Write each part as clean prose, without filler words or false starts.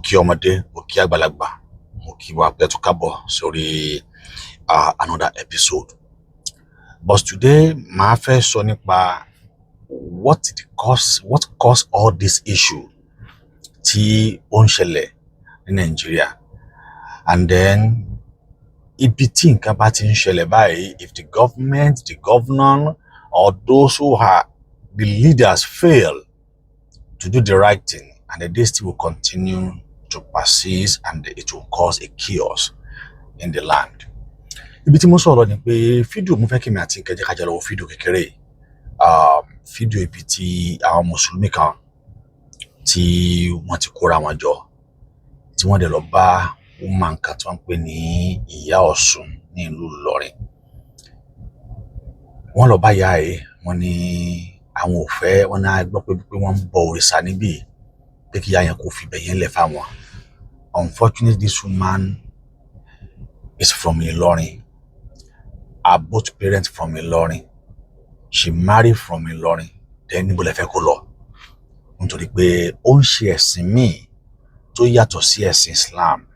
kí ọmọdé, mo kí àgbàlagbà, mo kí wa pé tó kábọ̀ sórí another episode. But today, màá fẹ́ sọ nípa what caused all this issue tí ó ń ṣẹlẹ̀ ní Nigeria. And then ibi tí nǹkan bá ti ń ṣẹlẹ̀ báyìí, if the government, the governor, or those who are the leaders fail to do the right thing, and then this still will continue to persist, and it will cause a chaos in the land. Ibi tí mo sọ̀rọ̀ ni pé fídíò mo fẹ́ kí mi àti kẹjẹ kájọ lọ fídíò kékeré. Fídíò ibi tí àwọn mùsùlùmí kan tí wọ́n ti kóra wọn jọ, tí wọ́n dẹ̀ lọ bá woman kan tí wọ́n ń pè ní Iya Olosun Ilu Ilorin. Wọ́n lọ bá ìyá ẹ̀, wọ́n ní àwọn ò fẹ́, wọ́n náà gbọ́ pé wọ́n ń bọ òrìṣà níbí, pé kí ìyá yẹn kó fi bẹ̀yẹn lẹ̀ fáwọn. Unfortunately, this woman is from Ilorin. Are both parents from Ilorin. She married from Ilorin. Then níbo lẹ fẹ́ kó lọ? Nítorí pé ó ń ṣe ẹ̀sìn míì tó yàtọ̀ sí ẹ̀sìn Islam.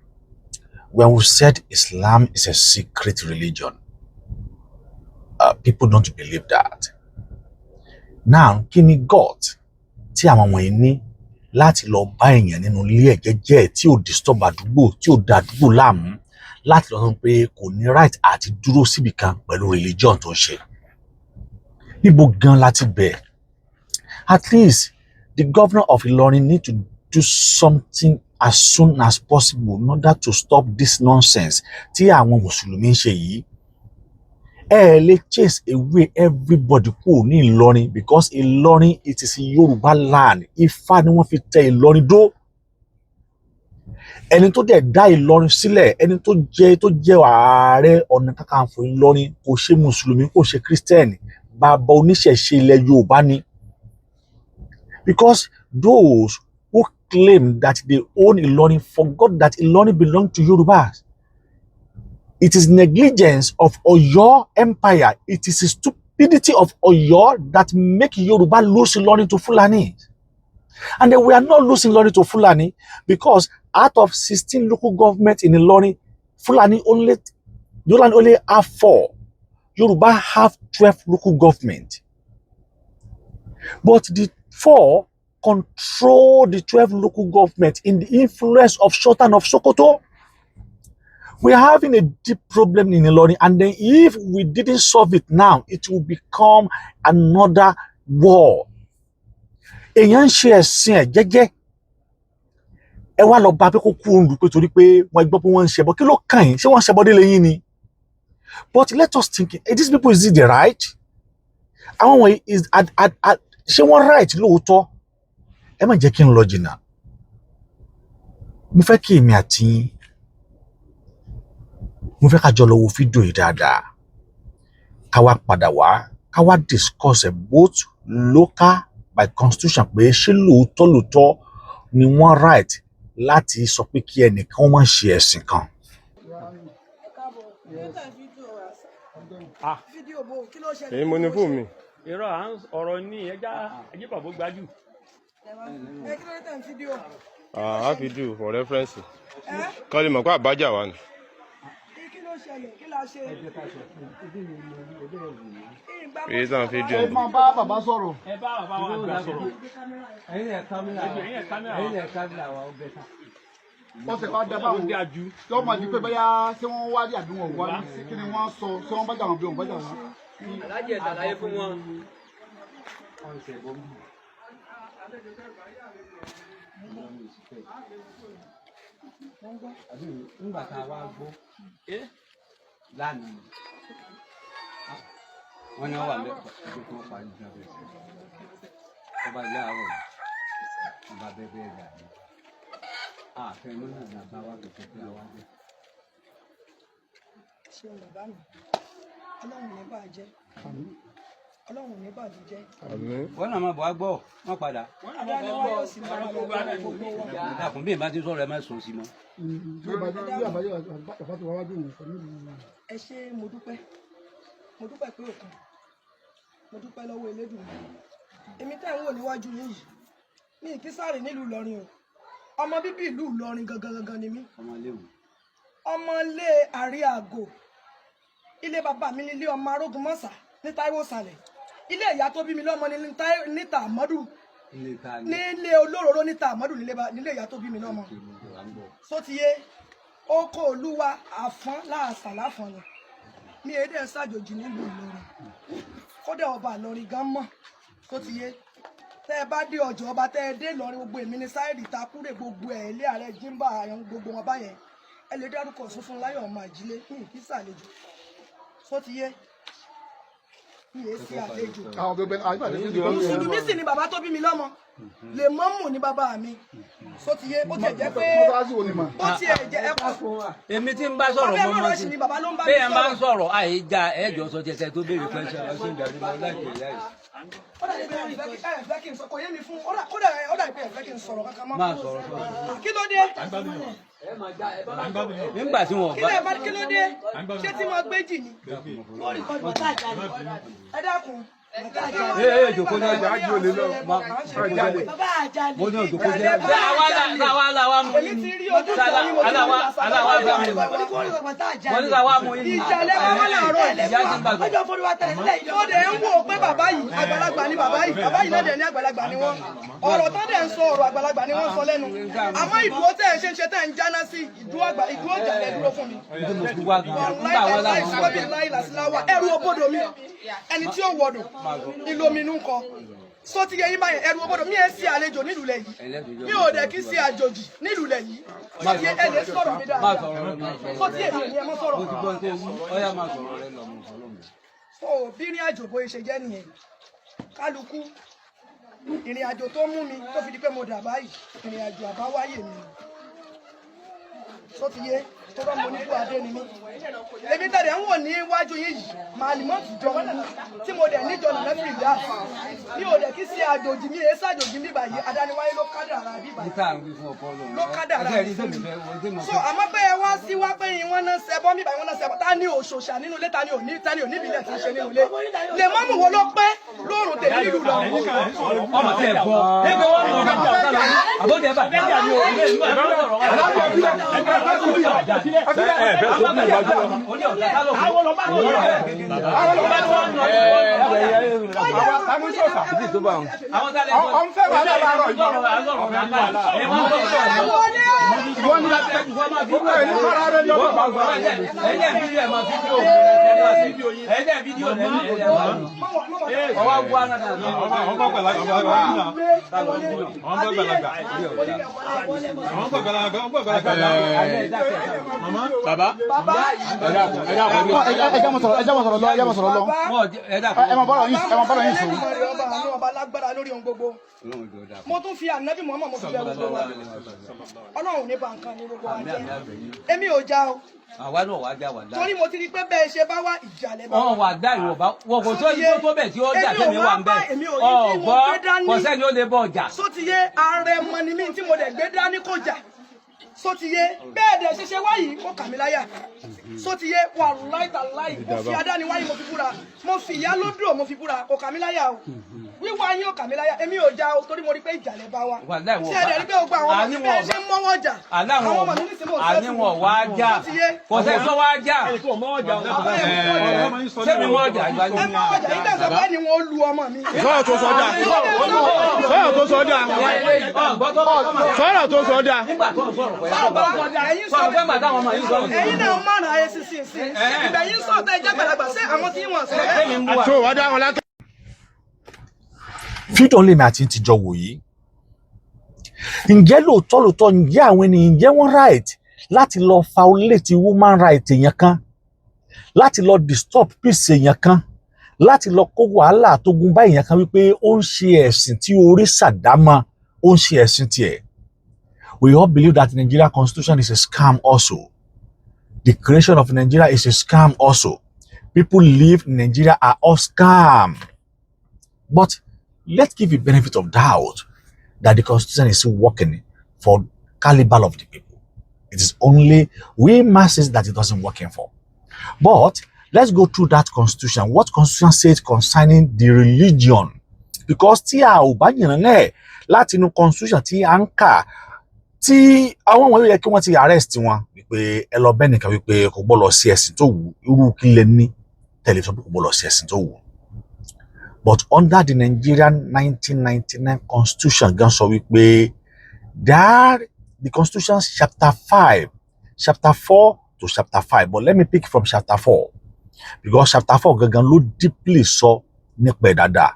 When we said Islam is a secret religion, people don't believe that. Now, kí ni God tí àwọn wọ̀nyí ní láti lọ bá èèyàn nínú ilé ẹ̀ jẹ́jẹ́ tí ò disturb àdúgbò, tí ò da àdúgbò láàmú, láti lọ sọ pé kò ní right àti dúró síbì kan pẹ̀lú religion tó ń ṣe? Níbo gan láti bẹ̀? At least the governor of Ilorin need to do something as soon as possible in order to stop this nonsense tí àwọn mùsùlùmí ń ṣe yìí. Lè chase away everybody kúrò ní Ilorin, because Ilorin, it is Yoruba land. Ifá ni wọ́n fi tẹ Ilorin dó. Ẹni tó dẹ̀ dá Ilorin sílẹ̀, ẹni tó jẹ́ ààrẹ ọ̀nà kakanfò Ilorin, kò ṣe mùsùlùmí, kò ṣe Christian, bàbá oníṣẹ̀ṣe ilẹ̀ Yorùbá ni. Because those who claim that they own Ilorin forgot that Ilorin belongs to Yorubas. It is negligence of Oyo Empire. It is a stupidity of Oyo that make Yoruba lose Ilorin to Fulani. And then we are not losing Ilorin to Fulani because out of 16 local governments in Ilorin, Fulani only have 4. Yoruba have 12 local governments. But the 4 control the 12 local governments in the influence of Sultan of Sokoto. We are having a deep problem in Ilorin, and then if we didn't solve it now, it will become another war. Èèyàn ń ṣe ẹ̀sìn ẹ̀ jẹ́jẹ́. Ẹ wá lọ bá pé kó kú òǹdù pé torí pé wọ́n gbọ́ pé wọ́n ń ṣẹbọ. Kí ló kàn yín? Ṣé wọ́n ń ṣẹbọ délé yín ni? But let us think, these people, is it the right? Àwọn wọ̀nyí ṣé wọ́n right lóòótọ́? Ẹ má jẹ́ kí n lọ jìnnà. Mo fẹ́ kí èmi àti yín, mo fẹ́ ká jọ lọ wo fídíò yìí dáadáa, ká wá padà wá, ká wá discuss both local by constitution pé ṣé lóòótọ́ ni wọ́n right láti sọ pé kí ẹnìkan má ṣe ẹ̀sìn kan. Èyí mo ní fún mi. Irọ́ ọ̀rọ̀ ní ẹjẹ́ bàbá gbájú. Fídíò for reference. Kọ́lé mọ̀ pé àbájá wa ni. Èyí tán fídíò. Ẹ máa bá bàbá sọ̀rọ̀. Ẹ bá bàbá wa gbà sọ̀rọ̀. Ẹ̀yin ẹ̀ kámẹ́rà wa ó bẹ́ta. Wọ́n ṣe wá dábàá wo. Tí wọ́n máa di pé bóyá tí wọ́n wá rí àbí wọn wá ní kí ni wọ́n sọ, tí wọ́n bá jà wọn bí wọ́n bá jà wọn. Alájẹ ìdàlàyé fún wọn. Nígbà tá a wá gbọ́ lánàá, wọ́n ní wọ́n wà lẹ́kọ̀ọ́ tó kọ́ parí ìjọba ẹ̀sìn. Ọba ilé àárọ̀ ọba bẹ́ẹ̀ rà ní. Àfẹ́ ló náà nàbá wá gbèsè pé àwa jẹ́. Ṣé bàbá mi? Ọlọ́run ní bàjẹ́. Ọlọ́run ní bàjẹ́ jẹ́. Wọ́n náà máa bọ̀ wá gbọ́, wọ́n padà. Dàkún bí ìbá ti sọ̀rọ̀ ẹ má sọ sí mọ́. Ẹ ṣé mo dúpẹ́ pé òkun, mo dúpẹ́ lọ́wọ́ Elédùmarè. Èmi tẹ́ ń wò níwájú yín yìí, mi kì í sáré nílùú Ìlọrin o, ọmọ bíbí ìlú Ìlọrin gangan ni mí. Ọmọlé Àríàgò. Ilé bàbá mi nílé ọmọ arógun mọ́sà ní Táíwò Sàlẹ̀. Ilé ìyá tó bí mi lọ́mọ ní Tàmọ́dù. Nílé olóróró ní Tàmọ́dù nílé ìyá tó bí mi lọ́mọ. Só ti yé oko Olúwa àfọ́n láàsà láfọ́n ni. Mi èdè ṣàjòjì nílùú Ìlọrin. Kódà ọba Ìlọrin gan mọ̀. Só ti yé tẹ́ ẹ bá dé ọjọ́ ọba tẹ́ ẹ dé Ìlọrin gbogbo èmi ní sáìdì takúrè gbogbo ẹ̀ ilé ààrẹ jímbà àyàn gbogbo wọn báyẹn ẹ lè dárúkọ Sófún Láyọ̀ ọmọ Àjílé ní kí sàlejò. Só ti yé mi è sí àlejò. Mùsùlùmí sì ni bàbá tó bí mi lọ́mọ lè mọ́mù ní bàbá mi. Só ti yé ó tiẹ̀ jẹ́ pé ó tiẹ̀ jẹ́ ẹ̀kọ́. Èmi tí ń bá sọ̀rọ̀ mọ́ sí bí ẹ máa ń sọ̀rọ̀ àìjà ẹ̀jọ̀ sọ tiẹ̀ tó béèrè pẹ́ṣẹ̀ ọ̀sìn ìdarí mọ́ láti ìyá yìí. Ọ̀dà ìbẹ̀ ẹ̀fẹ́ kí n sọ kò yé mi fún ọ̀dà ìbẹ̀ ẹ̀fẹ́ kí n sọ̀rọ̀ kankan mọ́. Máa sọ̀rọ̀. Kí ló dé? Nígbà tí wọ́n bá. Kí ló dé? Ṣé tí mo gbé jì ni? Ẹ dákun. Jòkó ní ọjà ájú olè lọ. Mo ní òjòkó ní ọjà. Aláwa mú yín ni. Aláwa bá mi. Wọ́n ní sáwá mú yín ni. Ìjàlẹ̀ wa wọ́n làárọ̀. Ìyá ti ń gbàgbọ́. Ọjọ́ fún wa tẹ̀lé sílẹ̀ yìí. Ó dẹ̀ ń wò pé bàbá yìí àgbàlagbà ni bàbá yìí. Bàbá yìí náà dẹ̀ ní àgbàlagbà ni wọ́n. Ọ̀rọ̀ tó dẹ̀ ń sọ ọ̀rọ̀ àgbàlagbà ni wọ́n sọ lẹ́nu. Àmọ́ ìdúró tẹ̀ ń ṣe tẹ̀ ń jáná sí ìdúró ìjàlẹ̀ dúró fún mi. Ẹrù òbodò mi ẹni tí ó wọdò ìlòmínú kọ só ti yẹ yín báyẹn ẹrù òbodò mi ẹ sí àlejò nílùú lẹ yìí mi ò dẹ̀ kí sí àjòjì nílùú lẹ yìí só ti yẹ ẹ lè sọ̀rọ̀ mi dáadáa só ti yẹ mi ẹ mọ sọ̀rọ̀. so bí ìrìn àjò bó ṣe jẹ́ nìyẹn kálukú ìrìn àjò tó mú mi tó fi di pé mo dà báyìí ìrìn àjò àbáwáyé mi só ti yẹ tó bá mo nípò adé ni mí èmi tẹ̀lé ń wò níwájú yín yìí màálìmọ́ jọ tí mo dẹ̀ níjọ nà lẹ́fì ìdá mi ò dẹ̀ kí sí àjòjì mi èé sàjòjì mi báyìí adániwáyé ló kádàrá bí báyìí ló kádàrá so àmọ́ pé ẹ wá sí wá pé wọ́n náà ṣẹbọ mi báyìí wọ́n náà ṣẹbọ ta ni òṣòṣà nínú ilé ta ni òní ìbílẹ̀ tí ń ṣe nínú ilé lè mọ́mù wo ló pé lóòrùn tèmi nílùú lọ. ọmọ tí ẹ gbọ́ ẹgbẹ́ wọn mọ̀ ọ́n àbójẹ́ bàbá Baba. Mo tún fi ànábì Muhammad mo fi bẹ̀ gbogbo wa. Ọlọ́run ní bá nǹkan ní gbogbo wa jẹ́. Èmi ò já o. Àwa náà wá já wà dá. Torí mo ti rí pé bẹ́ẹ̀ ṣe bá wá ìjàlẹ̀ bá. Wà dá ìwọ̀nba wọ́n kò tó yí tó bẹ̀ tí ó jà tẹ́mi wà ń bẹ̀. Ọ̀gbọ́n kò sẹ́ni ó lè bọ̀ ọjà. Só ti yé ààrẹ mọ ni mí tí mo dẹ̀ gbé dání kò jà. Só ti yé bẹ́ẹ̀ dẹ̀ ṣeṣe wáyìí kó kà mí láyà. Só ti yé wàláì tàláì mo fi adániwáyé mo fi búra mo fi ìyá lódò mo fi búra kò kà mí láyà o. Wíwá yín ò kà mí láyà èmi ò já o torí mo rí pé ìjàlẹ̀ bá wa. Ṣé ẹ̀dẹ̀ rí pé gbogbo àwọn ọmọ mi bẹ́ẹ̀ ṣe ń mọ́wọ́ jà. Àwọn ọmọ mi ní sinmi ò sẹ́kù. Àníwọ̀n wá já kò sẹ́ sọ wá já. Sẹ́mi mọ́ ọjà ìgbà ẹ mọ́ ọjà yìí tẹ̀sán bẹ́ẹ̀ ni wọ́n lu ọmọ mi. Sọ̀rọ̀ tó sọ dáa. Sọ̀rọ̀ tó sọ dáa. Sọ̀rọ̀ tó sọ dáa. Ẹ̀yin náà mọ̀ràn ayé sísìn sí. Ìgbà yín sọ̀tọ̀ ẹ̀jẹ̀ gbàlagbà sí àwọn tí wọ́n sọ. Àti òwádà wọn látọ̀. Fídíò lèmi àti ti jọ wò yìí. Ǹjẹ́ lóòótọ́ ǹjẹ́ àwọn ènìyàn ǹjẹ́ wọ́n right láti lọ violate woman right èèyàn kan, láti lọ disturb peace èèyàn kan, láti lọ kó wàhálà àtogun bá èèyàn kan wípé ó ń ṣe ẹ̀sìn tí orí sàdámà, ó ń ṣe ẹ̀sìn tiẹ̀. We all believe that the Nigeria constitution is a scam also. The creation of Nigeria is a scam also. People live in Nigeria are all scam. But let's give the benefit of doubt that the constitution is still working for caliber of the people. It is only we masses that it doesn't working for. But let's go through that constitution. What constitution says concerning the religion? Because tí a ò bá yàn náà láti inú constitution tí a ń kà tí àwọn wọ̀nyí yẹ kí wọ́n ti arrest wọn wípé ẹ lọ bẹ́ẹ̀ nìkan wípé kò gbọ́dọ̀ sí ẹ̀sìn tó wù irú kí lẹ ní tẹlifíṣàn kò gbọ́dọ̀ sí ẹ̀sìn tó wù. But under the Nigerian 1999 constitution gan sọ wípé that the constitution chapter 4 to chapter 5, but let me pick from chapter 4 because chapter 4 gangan ló deeply sọ nípa dáadáa.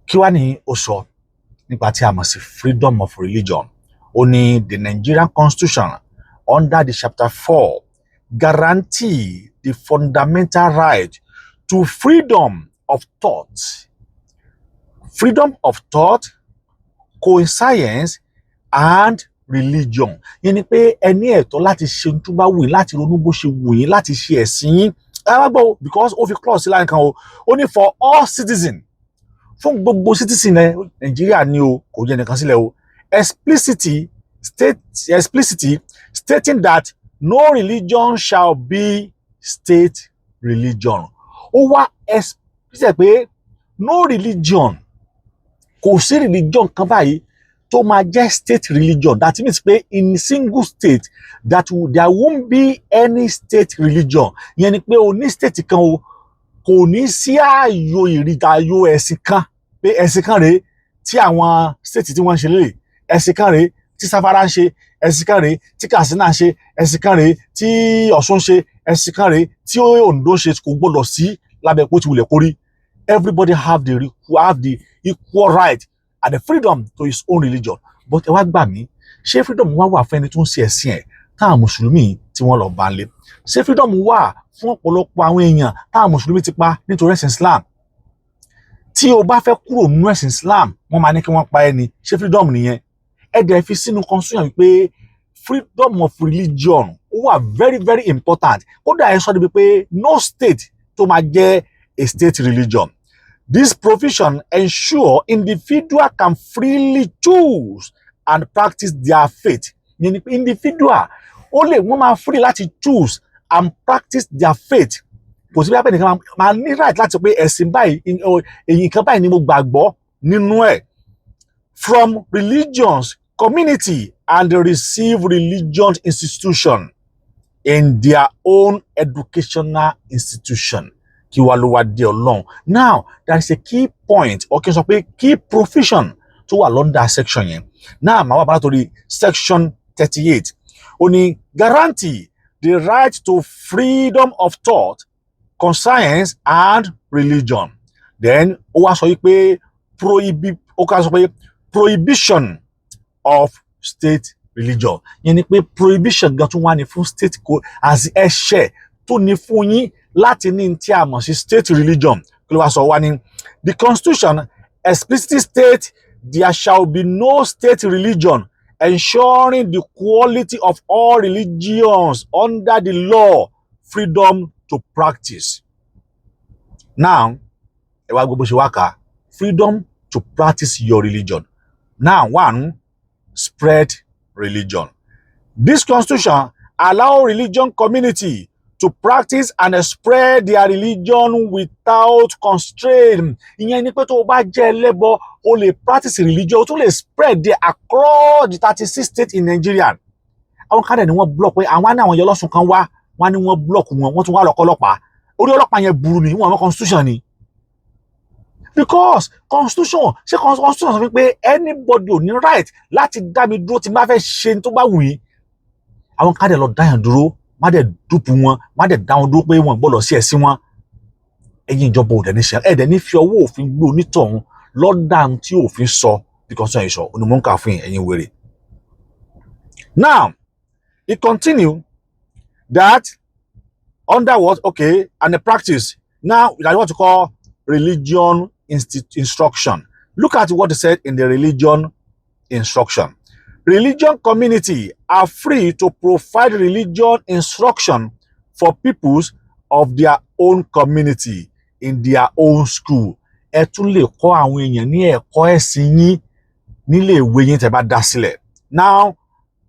Kí wá ní ó sọ nípa tí a mọ̀ sí freedom of religion. Ó ní the Nigerian constitution under the chapter 4 guarantee the fundamental right to freedom of thought. Freedom of thought, conscience and religion. Yẹn ni pé ẹni ẹ̀tọ́ láti ṣe ohun tó bá wù yín, láti ronú bó ṣe wù yín, láti ṣe ẹ̀sìn yín. Because ó fi clause sí láàrin kan o, ó ní for all citizens, fún gbogbo citizen Nàìjíríà ni o, kò jẹ́ nìkan sílẹ̀ o, explicitly stating that no religion shall be state religion. Ó wá explicit pé no religion, kò sí religion kan báyìí tó máa jẹ́ state religion. That means pé in single state there won't be any state religion. Yẹn ni pé o ní state kan o, kò ní sí ààyò ìrìtàyò ẹ̀sìn kan, pé ẹ̀sìn kan rèé tí àwọn state tí wọ́n ń ṣe lélẹ̀, ẹ̀sìn kan rèé tí Sáfárà ń ṣe, ẹ̀sìn kan rèé tí Katsina ń ṣe, ẹ̀sìn kan rèé tí Ọ̀ṣun ń ṣe, ẹ̀sìn kan rèé tí Ondo ń ṣe. Kò gbọdọ̀ sí lábẹ́ pé ó ti wulẹ̀ kórí. Everybody have the equal right and the freedom to his own religion. But ẹ wá gbà mí, ṣé freedom wà fún ẹni tó ń ṣe ẹ̀sìn ẹ̀ táwọn mùsùlùmí tí wọ́n lọ bá ń lé? Ṣé freedom wà fún ọ̀pọ̀lọpọ̀ àwọn èèyàn táwọn mùsùlùmí ti pa nítorí ẹ̀sìn Islam? Tí o bá fẹ́ kúrò nínú ẹ̀sìn Islam, wọ́n máa ní kí wọ́n pa ẹni. Ṣé freedom nìyẹn? Ẹ dẹ̀ fi sínú constitution wípé freedom of religion wà very very important. Kódà ẹ sọ débi pé no state tó máa jẹ́ a state religion. This provision ensure individual can freely choose and practice their faith. Individual wọ́n máa free láti choose and practice their faith. Kò sí bí abẹ́ nìkan máa ní right láti sọ pé ẹ̀sìn báyìí, èyí kan báyìí ni mo gbàgbọ́ nínú ẹ̀. From religions, community and receive religion institution in their own educational institution. Kí wá ló wá dé Ọlọ́run. Now, there is a key point, or kí n sọ pé key provision tó wà lọ́ndà section yẹn. Now, màá wá bá látòrí section 38. Ó ní guarantee the right to freedom of thought, conscience and religion. Then, ó wá sọ pé prohibition of state religion. Yẹn ni pé prohibition gan tún wá ní fún state as ẹ̀ṣẹ̀ tó ní fún yín láti ní tí a mọ̀ sí state religion. Kí ló wá sọ wá ní the constitution explicitly state there shall be no state religion, ensuring the quality of all religions under the law, freedom to practice. Now, ẹ wá gbogbo ṣe wá kà freedom to practice your religion. Now, one, spread religion. This constitution allow religion community to practice and spread their religion without constraint. Ìyẹn ni pé tó o bá jẹ́ ẹlẹ́bọ, o lè practice religion, o tún lè spread there across the 36 states in Nigeria. Àwọn kan dẹ̀ ni wọ́n block pé àwọn ní àwọn Iya Olosun kan wá, wọ́n ní wọ́n block wọn, wọ́n tún wá lọ́kọ́ ọlọ́pàá. Orí ọlọ́pàá yẹn burú ni, wọ́n àwọn constitution ni. Because constitution sọ pé anybody ò ní right láti dá mi dúró tí n bá fẹ́ ṣe tó bá wù yín. Àwọn kan dẹ̀ lọ dáyàn dúró, má dẹ̀ dúpù wọn, má dẹ̀ dá wọn dúró pé wọn gbọ́dọ̀ sí ẹ̀sìn wọn. Ẹ̀yin ìjọba ò dẹ̀ ní ṣe ẹ̀dẹ̀ ní fi ọwọ́ òfin gbé onítọ̀hún lọ́dà tí òfin sọ bí constitution yìí sọ onímọ̀ọ́kà fún ẹ̀yin wèrè. Now, it continue that under what? Okay, and the practice. Now, that is what you call religion instruction. Look at what it said in the religion instruction. Religion community are free to provide religion instruction for peoples of their own community in their own school. Ẹ tún lè kọ́ àwọn èèyàn ní ẹ̀kọ́ ẹ̀sìn yín nílé ìwé yín tẹ́ bá dá sílẹ̀. Now,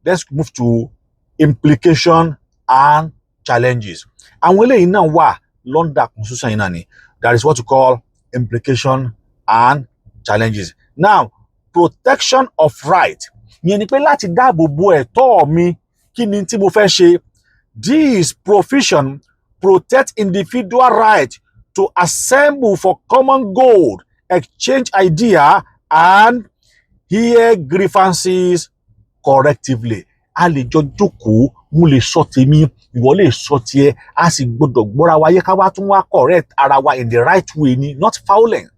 let's move to implication and challenges. Àwọn eléyìí náà wà lọ́ndà constitution yìí náà ni. That is what you call implication and challenges. Now, protection of right. ìyẹn ni pé láti dáàbò bo ẹ̀tọ́ mi kí ni tí mo fẹ́ ṣe. This provision protects individual right to assemble for common goal, exchange idea and hear grievances correctively. A lè jọ jókòó, mo lè sọ tèmi, ìwọ lè sọ tiẹ̀, a sì gbọdọ̀ gbọ́ra wa yé ká wá tún wá correct ara wa in the right way ni, not fouling.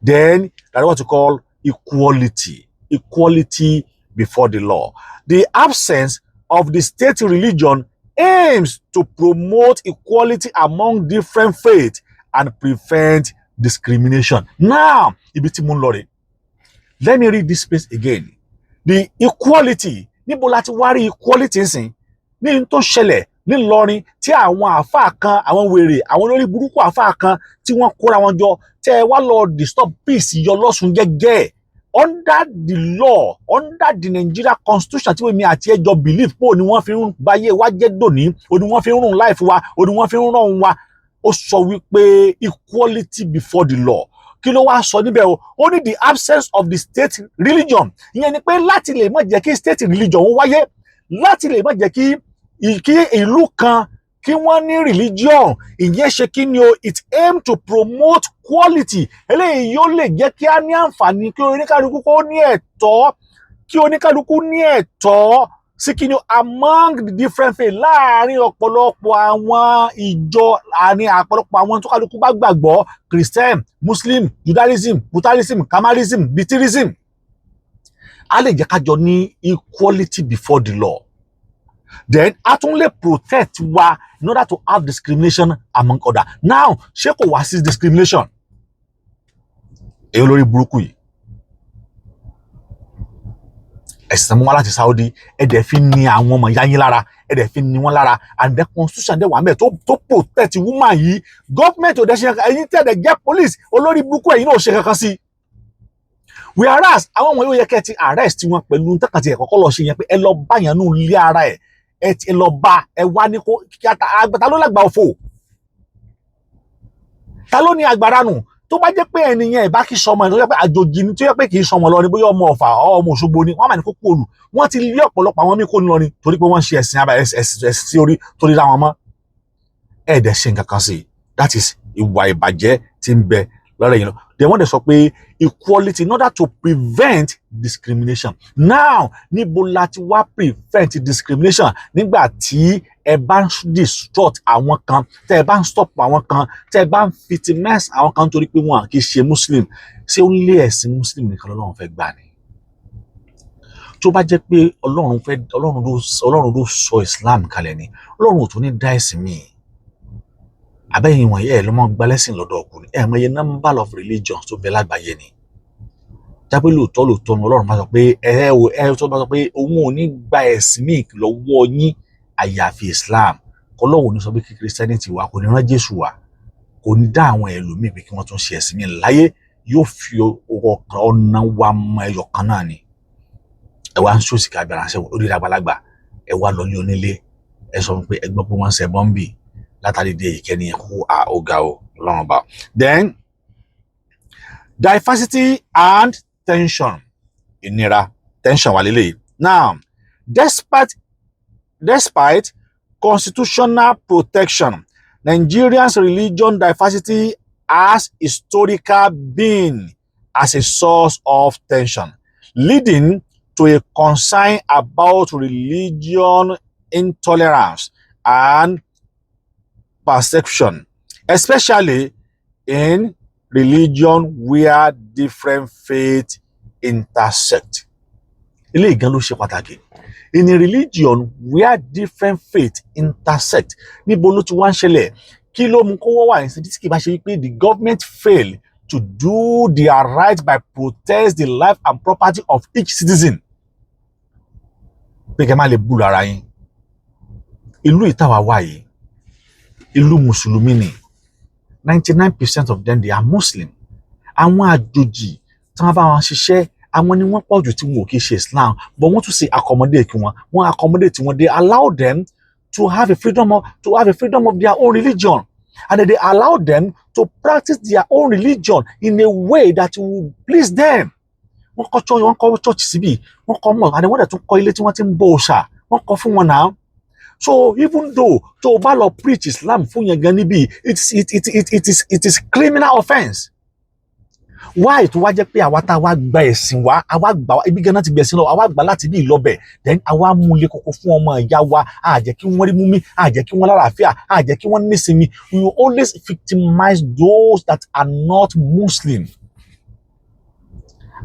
Then that's what you call equality. Equality before the law. The absence of the state religion aims to promote equality among different faiths and prevent discrimination. Now, ibi tí mo ń lọ rè. Let me read this space again. The equality, níbo láti wá rí equality ńsìn? Ní n tó ṣẹlẹ̀ ní Ìlọrin tí àwọn àfáà kan, àwọn wèrè, àwọn olórí burúkú àfáà kan tí wọ́n kóra wọn jọ tẹ́ wá lọ disturb peace Iya Olosun gẹ́gẹ́. Under the law, under the Nigeria constitution tí wèmi àti ẹjọ́ believe pé ni wọ́n fi ń báyé wa jẹ́ dòní, ni wọ́n fi ń run life wa, ni wọ́n fi ń run wa. Ó sọ wípé equality before the law. Kí ló wá sọ níbẹ̀ o? Ó ní the absence of the state religion. Ìyẹn ni pé láti lè má jẹ́ kí state religion wáyé, láti lè má jẹ́ kí ìlú kan kí wọ́n ní religion, ìyẹn ṣe kí ni o, it aim to promote quality. Eléyìí yóò lè jẹ́ kí a ní àǹfààní kí oníkálukú kó ní ẹ̀tọ́, kí oníkálukú ní ẹ̀tọ́ sí kí ni o among the different faith, láàárín ọ̀pọ̀lọpọ̀ àwọn ìjọ, àárín ọ̀pọ̀lọpọ̀ àwọn tó kálukú bá gbàgbọ́, Christian, Muslim, Judaism, Buddhism, Kamarism, Bitirism. A lè jẹ́ ká jọ ní equality before the law. Then a tún lè protect wa in order to have discrimination among others. Now, ṣé kò wá sí discrimination? Èyí olórí burúkú yìí. Ẹ̀sìn mú wá láti Saudi, ẹ̀dẹ̀ fi ní àwọn ọmọ ìyá yín lára, ẹ̀dẹ̀ fi ní wọn lára, and the constitution dẹ̀ wà mẹ́ tó protect woman yìí. Government ò dẹ̀ ṣe kankan, ẹ̀yin tẹ̀dẹ̀ jẹ́ police, olórí burúkú ẹ̀yin náà ò ṣe kankan sí. Whereas àwọn ọmọ yóò yẹ kẹ́ ti arrest wọn pẹ̀lú ntẹ́kàtì ẹ̀kọ́kọ́ lọ ṣe yẹn pé ẹ lọ bá yẹn nù lé ara ẹ̀. Ẹ ti lọ bá ẹ wá ní kó kí ta ló lágbà òfò, ta ló ní agbára nù tó bá jẹ́ pé ẹnìyẹn ìbá kì í sọmọ ẹ̀ tó jẹ́ pé àjòjì ni tó jẹ́ pé kì í sọmọ lọ ní bóyá ọmọ Ọ̀fà ọmọ Òṣogbo ni wọ́n máa ní kó kú olù, wọ́n ti lé ọ̀pọ̀lọpọ̀ àwọn míì kó ní lọ ni torí pé wọ́n ṣe ẹ̀sìn sí orí torí ra wọn mọ́. Ẹ̀ẹ́dẹ̀ ṣe nǹkan kan sí i, that is ìwà ìbàjẹ́ tí ń bẹ lọ́rọ̀ yìí lọ. Then wọ́n dẹ̀ sọ pé equality in order to prevent discrimination. Now, níbo la ti wá prevent discrimination? Nígbà tí ẹ bá ń distort àwọn kan, tẹ́ ẹ bá ń stop àwọn kan, tẹ́ ẹ bá ń victimize àwọn kan torí pé wọn kì í ṣe Muslim. Ṣé ó lé ẹ̀sìn Muslim nìkan lọ́lọ́run fẹ́ gbà ni? Tó bá jẹ́ pé Ọlọ́run ló sọ Islam kalẹ̀ ni, Ọlọ́run ò tún ní dá ẹ̀sìn míì. Àbẹ́yìn wọ̀nyí ẹ̀ ló máa ń gbalẹ́sìn lọ́dọ̀ ọkùnrin, ẹ̀ mọ̀ iye number of religions tó bẹ lágbàáyé ni. Jápé lóòótọ́ ni Ọlọ́run bá sọ pé tó bá sọ pé òun ò ní gba ẹ̀sìn míì lọ́wọ́ yín àyàfi Islam. Ọlọ́run ní sọ pé kí Christianity wà, kò ní rán Jésù wá, kò ní dá àwọn ẹlòmíì pé kí wọ́n tún ṣe ẹ̀sìn míì láyé, yóò fi ọ̀nà wa mọ ẹyọ kan náà ni. Ẹ wá ń ṣòsì ká bẹ̀rẹ̀ àṣẹ orí àgbàlagbà, ẹ wá lọ ní onílé, ẹ sọ pé ẹ gbọ́ pé wọ́n ń ṣe bọ́m̀bì látàrí dé ìkẹ́ni ẹ̀kú ọ̀gá o lọ́rùn bá. Then diversity and tension, ìnira tension wà lélẹ̀. Now, despite constitutional protection, Nigerians' religion diversity has historically been as a source of tension, leading to a concern about religion intolerance and perception, especially in religion where different faiths intersect. Ilé ìgan ló ṣe pàtàkì. In a religion where different faiths intersect, níbo ló ti wá ń ṣẹlẹ̀? Kí ló mú kó wọ́n wà ní sídìí kí bá ṣe wípé the government fail to do their right by protect the life and property of each citizen? Pé kẹ́ má lè búlù ara yín. Ìlú ìtawà wà yìí, ìlú Mùsùlùmí ni. 99% of them they are Muslim. Àwọn àjòjì tí wọ́n bá wọn ṣiṣẹ́, àwọn ni wọ́n pọ̀ jù tí wọn ò kì í ṣe Islam, but wọ́n tún ṣe accommodate wọn. Wọ́n accommodate wọn. They allow them to have a freedom of their own religion, and they allow them to practice their own religion in a way that will please them. wọ́n kọ́ church síbi, wọ́n kọ́ mọ̀, àdéhùn dẹ̀ tún kọ́ ilé tí wọ́n ti ń bọ òòṣà, wọ́n kọ́ fún wọn náà. So even though tó bá lọ preach Islam fún yẹn gan níbí, it is criminal offence. Why tó wá jẹ́ pé àwa tá a wá gba ẹ̀sìn wa, àwa gbà ibi gan náà ti gbẹ̀sìn lọ, àwa gbà láti bí ìlọ́bẹ̀, then àwa mú lé koko fún ọmọ ìyá wa, á jẹ́ kí wọ́n rí mú mi, á jẹ́ kí wọ́n lálàáfíà, á jẹ́ kí wọ́n nísinmi. We will always victimize those that are not Muslim.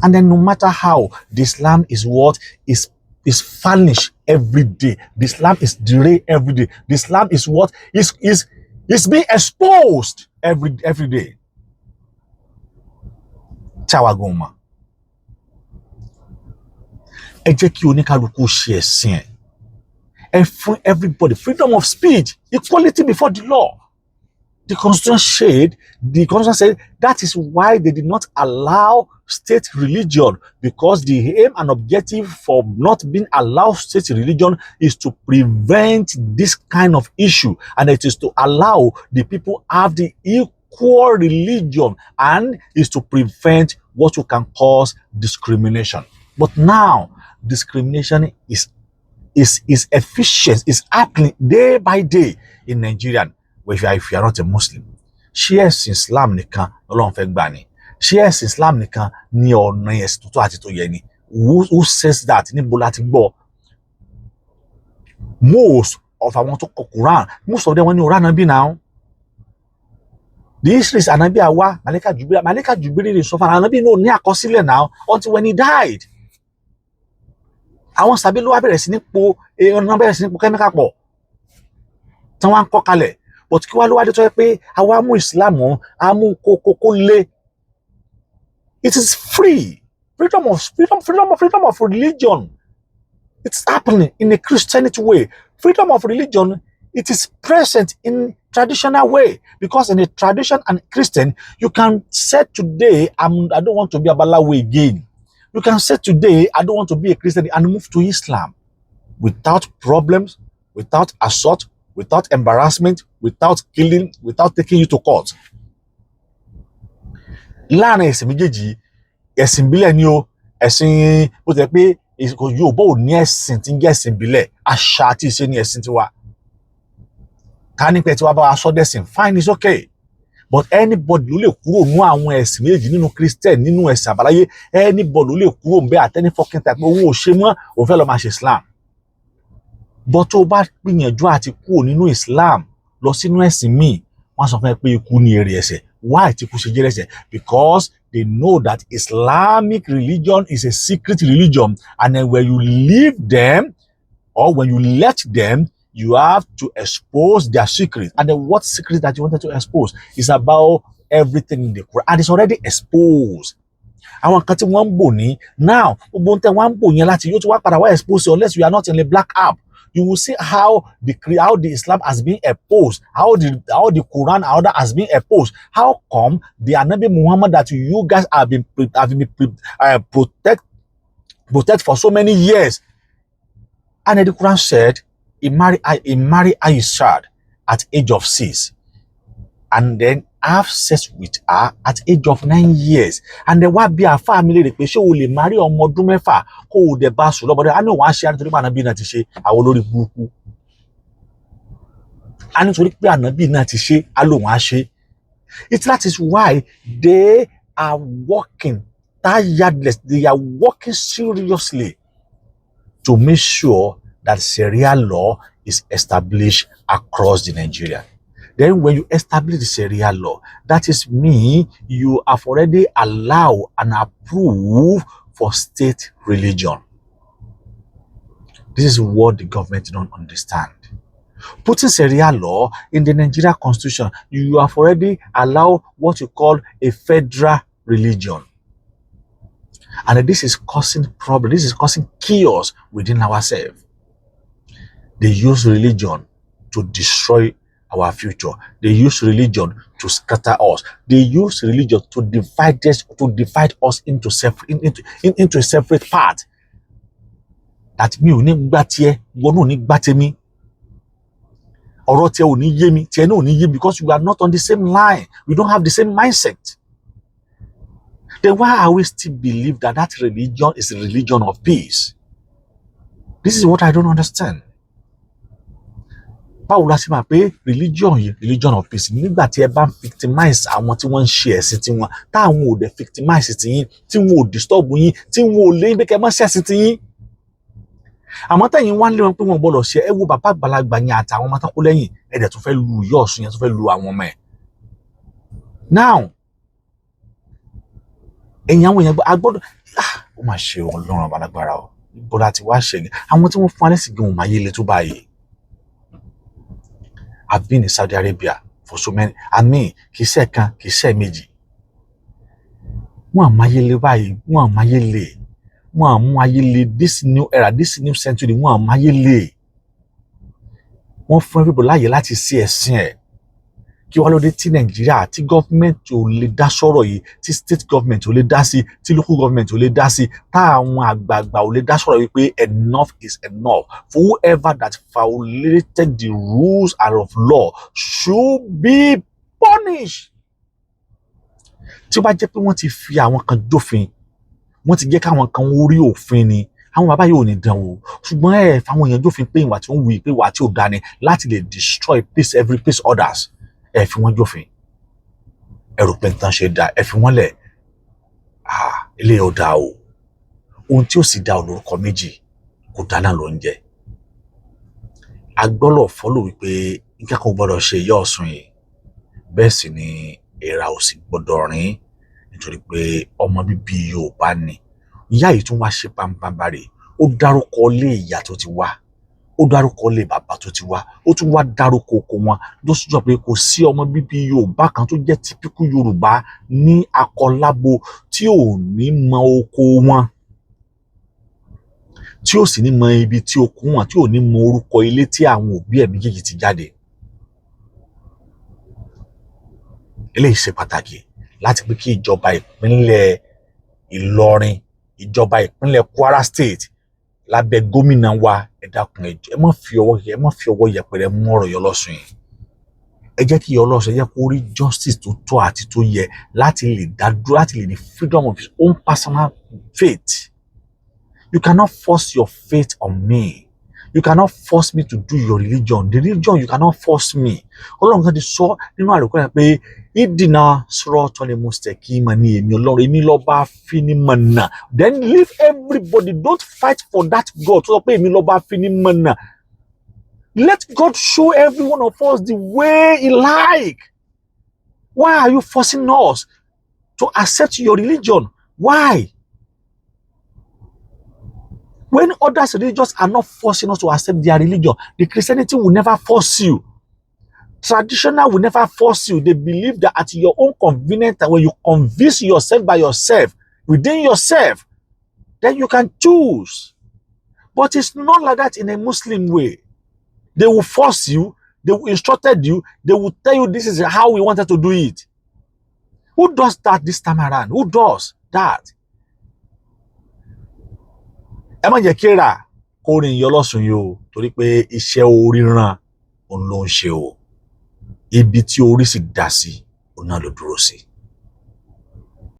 And then no matter how, the Islam is what is furnished every day. The Islam is derailed every day. The Islam is what is being exposed every day. Chawagoma. Ẹ jẹ́ kí oníkálukú ṣe ẹ̀sìn ẹ̀. And for everybody, freedom of speech, equality before the law. The Constitution said that is why they did not allow state religion, because the aim and objective for not being allowed state religion is to prevent this kind of issue, and it is to allow the people have the equal religion, and is to prevent what you can cause discrimination. But now discrimination is efficient, is happening day by day in Nigeria. If you are not a Muslim, shares Islam nìkan Ọlọ́run fẹ́ gbà ni. Shares Islam nìkan ni ọ̀nà ẹ̀sìn tó àti tó yẹ ni. Who says that? Níbo la ti gbọ́? Most of àwọn tó kọ Quran, most of them wọ́n ní ọ̀rọ̀ Ànábì now. The history is Ànábì àwa, Malika Jubril sọ fún Ànábì náà ní àkọsílẹ̀ now until when he died. Àwọn sàbí ló wá bẹ̀rẹ̀ sí ní po ọ̀nà bẹ̀rẹ̀ sí ní po kẹ́míkà pọ̀ tí wọ́n á kọ́ kalẹ̀. But kí wá ló wá dé tó yẹ pé àwa mú Islam àmú kókó lé. It is free. Freedom of religion. It's happening in a Christianity way. Freedom of religion, it is present in traditional way, because in a tradition and Christian, you can say today, I don't want to be a Balawi again. You can say today, I don't want to be a Christian, and move to Islam without problems, without assault, without embarrassment, without killing, without taking you to court. Láàrin ẹ̀sìn méjèèjì, ẹ̀sìn ìbílẹ̀ ni o, ẹ̀sìn bó ti jẹ́ pé Yorùbá ò ní ẹ̀sìn tí ń jẹ́ ẹ̀sìn ìbílẹ̀, àṣà àti ìṣe ni ẹ̀sìn tiwa. Ká ní pé tiwa bá wa sọ dẹ̀sìn, fine, it's okay. But anybody ló lè kúrò nínú àwọn ẹ̀sìn méjèèjì, nínú Christian, nínú ẹ̀sìn àbáláyé, anybody ló lè kúrò ń bẹ at any fucking time pé òun ò ṣe mọ́, òun fẹ́ lọ máa ṣe Islam. But tó bá gbìyànjú àti kúrò nínú Islam lọ sínú ẹ̀sìn míì, wọ́n sọ fún ẹ pé ikú ni èrè ẹ̀ṣẹ̀. Why tí ikú ṣe jẹ́ ẹ̀ṣẹ̀? Because they know that Islamic religion is a secret religion, and then when you leave them or when you let them, you have to expose their secret. And then what secret that you wanted to expose is about everything in the Quran, and it's already exposed. Àwọn kan tí wọ́n ń bò ní now, gbogbo tẹ́ wọ́n ń bò yẹn láti yóò ti wá padà wá expose unless you are not in the black app. You will see how the Islam has been opposed, how the Quran and other has been opposed. How come the Anabi Muhammad that you guys have been protect for so many years? And the Quran said he married Aisha at age of 6, and then have sex with her at age of 9 years, and then what be a family rẹ̀ pé ṣé o lè marry ọmọ ọdún mẹ́fà kó o dẹ̀ bá sùn lọ́bọ̀dé. A ní òun á ṣe ànítorí pé ànábì náà ti ṣe àwọn olórí burúkú. A nítorí pé ànábì náà ti ṣe á lóun á ṣe. That is why they are working tireless. They are working seriously to make sure that Sharia law is established across the Nigeria. Then when you establish the Sharia law, that is you have already allowed and approved for state religion. This is what the government don't understand. Putting Sharia law in the Nigeria constitution, you have already allowed what you call a federal religion. And this is causing problems. This is causing chaos within ourselves. They use religion to destroy our future. They use religion to scatter us. They use religion to divide us into a separate part. That me ò ní gbà tiẹ̀, ìwọ náà ò ní gbà tèmi. Ọ̀rọ̀ tiẹ̀ ò ní yé mi, tiẹ̀ náà ò ní yé, because we are not on the same line. We don't have the same mindset. Then why are we still believe that that religion is a religion of peace? This is what I don't understand. Báwo la ṣe máa pé religion yìí religion of peace nígbà tí ẹ bá victimize àwọn tí wọ́n ń ṣe ẹ̀sìn tiwọn táwọn ò dẹ̀ victimize tiyín tí wọn ò disturb yín tí wọn ò lé bí kẹ́ mọ́ ṣẹ̀sìn tiyín. Àmọ́ tẹ̀yìn wá ń lé wọn pé wọn gbọ́dọ̀ ṣe ẹ wo bàbá àgbàlagbà yẹn àtàwọn ọmọ tó kú lẹ́yìn ẹ dẹ̀ tún fẹ́ lu Ìyá Ọ̀ṣun yẹn tún fẹ́ lu àwọn ọmọ ẹ̀. Now ẹ̀yin àwọn èèyàn agbọ́dọ̀ ó máa ṣe Ọlọ́run alágbára o bọ́lá ti wá ṣẹ̀gẹ̀ àwọn tí wọ́n fún alẹ́ sì gan òun máa yé le tó báyìí. I've been in Saudi Arabia for so many, kì í ṣe kan, kì í ṣe méjì. Wọ́n máa yé le báyìí, wọ́n máa yé le. Wọ́n máa yé le this new era, this new century, wọ́n máa yé le. Wọ́n fún everybody láyè láti ṣe ẹ̀sìn ẹ̀. Kí wá ló dé tí Nàìjíríà tí government ò lè dá sọ̀rọ̀ yìí, tí state government ò lè dá sí, tí local government ò lè dá sí, táwọn àgbààgbà ò lè dá sọ̀rọ̀ yìí pé enough is enough. For whoever that violated the rules of law should be punished. Tí ó bá jẹ́ pé wọ́n ti fi àwọn kan jófin, wọ́n ti jẹ́ káwọn kan orí òfin ni, àwọn bàbá yóò ní dán wò. Ṣùgbọ́n fáwọn èèyàn jófin pé ìwà tí wọ́n wù yìí pé ìwà tí ò dání láti lè destroy peace every peace orders. Ẹ fi wọ́n jófin. Ẹrù pé nǹkan ṣe dá ẹ fi wọ́n lẹ̀. Ilé ò dá o. Ohun tí ó sì dá olórúkọ méjì kò dáná ló ń jẹ. Agbọ́lọ̀ fọ́lò wípé nǹkan kan gbọ́dọ̀ ṣe Ìyá Ọ̀ṣun yìí. Bẹ́ẹ̀ sì ni èèrà ò sì gbọ́dọ̀ rìn nítorí pé ọmọ bíbí Yorùbá ni. Ìyá yìí tún wá ṣe pàmpàbàrè. Ó dárúkọ lé ìyá tó ti wá. Ó dárúkọ lé bàbá tó ti wá. Ó tún wá dárúkọ oko wọn. Tó sì jọ pé kò sí ọmọ bíbí Yorùbá kan tó jẹ́ típíkù Yorùbá ní akọlábo tí ò ní mọ oko wọn. Tí ò sì ní mọ ibi tí oko wọn, tí ò ní mọ orúkọ ilé tí àwọn òbí ẹ̀ méjèèjì ti jáde. Eléyìí ṣe pàtàkì láti pé kí ìjọba ìpínlẹ̀ Ìlọrin, ìjọba ìpínlẹ̀ Kwara State lábẹ́ gómìnà wa ẹ dákun ẹ má fi ọwọ́ yẹpẹrẹ mú ọ̀rọ̀ Ìyá Ọlọ́sùn yìí. Ẹ jẹ́ kí Ìyá Ọlọ́sùn ẹ jẹ́ kó rí justice tó tọ́ àti tó yẹ láti lè dá dúró láti lè ní freedom of his own personal faith. You cannot force your faith on me. You cannot force me to do your religion. The religion you cannot force me. Ọlọ́run kan ti sọ nínú àlùkò yẹn pé ìdìnnà siratan mustaqima ni èmi Ọlọ́run èmi lọ́ba finimọ̀nà. Then leave everybody. Don't fight for that God. Tó sọ pé èmi lọ́ba finimọ̀nà. Let God show every one of us the way He like. Why are you forcing us to accept your religion? Why? When others religions are not forcing us to accept their religion, the Christianity will never force you. Traditional will never force you. They believe that at your own convenience, that when you convince yourself by yourself, within yourself, then you can choose. But it's not like that in a Muslim way. They will force you, they will instruct you, they will tell you this is how we wanted to do it. Who does that this time around? Who does that? Ẹ má jẹ́ kí rà kó rìn Ìyá Ọlọ́sùn yìí o torí pé iṣẹ́ oríran òun ló ń ṣe o. Ibi tí orí sì dá sí òun náà ló dúró sí.